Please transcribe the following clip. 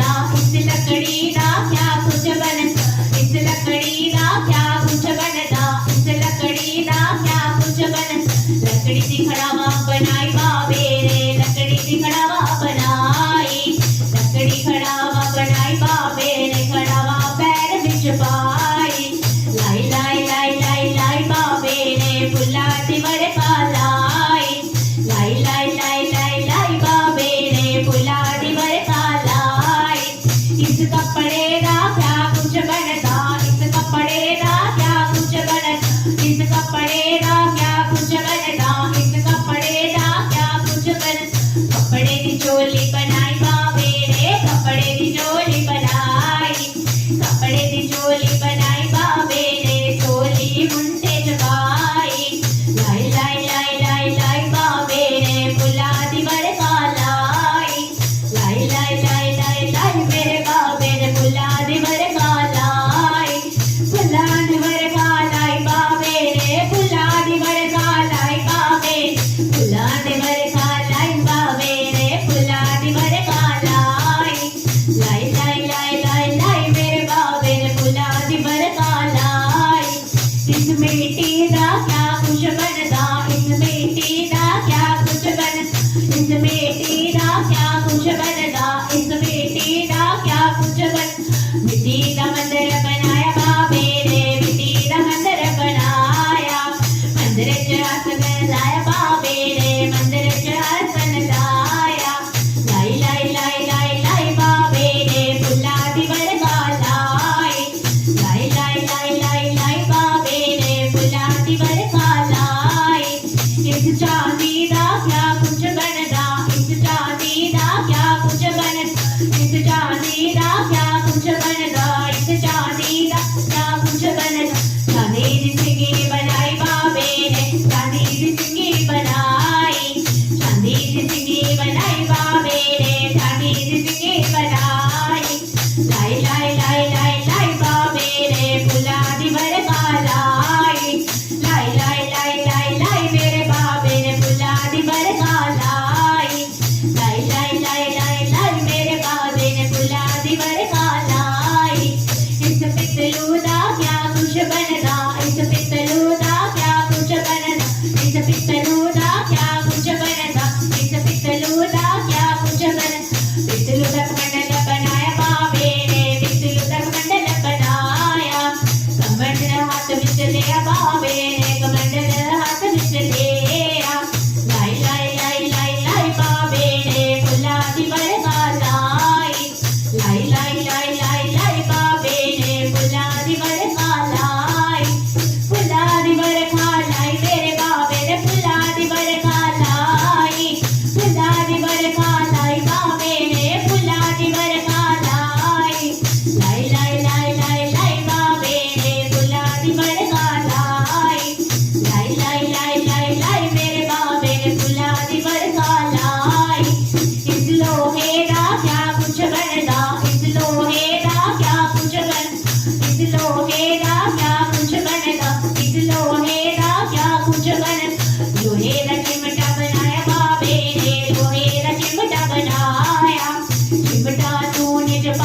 बनता, इस लकड़ी दा क्या कुछ बनता, इस लकड़ी दा क्या कुछ बनता, इस लकड़ी दा क्या कुछ बनता। लकड़ी दी खड़ावा बनाई बाबे रे, लकड़ी दी खड़ावा बनाई, लकड़ी खड़ावा बनाई बाबे रे, खड़ावा पैर विच पाई। लाई लाई लाई लाई लाई बाबे ने फुल्ला दी बरखा लाई, लाई लाई लाई लाई लाई बाबे ने फुल्ला दी बरखा लाई। इस कपड़े दा क्या कुछ बनता, इस कपड़े दा क्या कुछ बनता, इस कपड़े दा क्या कुछ बनता, इस कपड़े दा क्या कुछ बनता। कपड़े दी चोली बनाई बाबे रे, कपड़े दी चोली बनाई, कपड़े दी चोली बनाई बाबे ने चोली मुंडे चबाई। लाई लाई लाई लाई लाई बाबे ने फुल्ला दी बरखा लाई, लाई लाई लाई लाई लाई मेरे बाबे ने फुल्ला दी बरखा लाई, फुल्ला दी बरखा लाई बाबे ने फुल्ला दी बरखा लाई बाबे, फुल्ला दी बरखा लाई बाबे ने फुल्ला दी बरखा लाई। लाई लाई लाई लाई लाई मेरे बाबे ने फुल्ला दी बरखा लाई। इस मिट्टी दा क्या कुछ बनता, इस मिट्टी दा क्या कुछ बनता, इस मिट्टी दा क्या कुछ बनता, इस मिट्टी दा क्या कुछ बनता। मिट्टी दा मंदिर बनाया बाबे ने, मिट्टी दा मंदिर बनाया, मंदिर च हसन लाया बाबे ने, मंदिर च हसन लाया। लाई लाई लाई लाई लाई बाबे ने फुल्ला दी बरखा लाई, लाई लाई लाई लाई लाई बाबे ने फुल्ला दी बरखा लाई। इस चांदी दा क्या कुछ बनता, इस चांदी दा क्या कुछ बनता, इस चांदी दा क्या कुछ बनता, इस चांदी दा क्या कुछ बनता। चांदी दी सिंगी बनाई बाबे ने, चांदी दी सिंगी बनाई, चांदी दी सिंगी बनाई बाबे ने, चांदी दी सिंगी बनाई। लाई लाई लाई लाई लाई बाबे ने फुल्ला दी बरखा लाई, लाई लाई लाई लाई लाई मेरे बाबे ने फुल्ला दी बरखा लाई, लाई लाई लाई लाई लाई मेरे बाबे ने फुल्ला दी बरखा लाई। इस पितलू दा क्या कुछ बनता, इस पितलू दा क्या कुछ बनता, इस पितलू दा क्या कुछ बनता, इस पितलू दा क्या कुछ बनता। पितलू दा कमंडल बनाया बाबे ने, पितलू दा कमंडल बनाया, कमंडल हाथ विच लिया बाबे ने, कमंडल हाथ विच लिया। लाई लाई लाई लाई लाई बाबे ने फुल्ला दी बरखा लाई, लाई लाई लाई लाई लाई बाबे ने फुल्ला दी बरखा लाई, फुल्ला दी बरखा लाई मेरे बाबे ने फुल्ला दी बरखा लाई, फुल्ला दी बरखा लाई बाबे ने फुल्ला दी बरखा लाई। लाई लाई लाई लाई लाई बाबे ने फुल्ला दी बरखा लाई, लाई लाई लाई लाई लाई मेरे बाबे ने फुल्ला दी बरखा लाई। इस लोहे दा क्या कुछ बनता, इस लोहे दा क्या कुछ बनता, इस लोहे दा क्या कुछ बनता, इस लोहे दा क्या कुछ बनता। लोहे दा चिमटा बनाया बाबे ने, लोहे दा चिमटा बनाया, चिमटा चूने च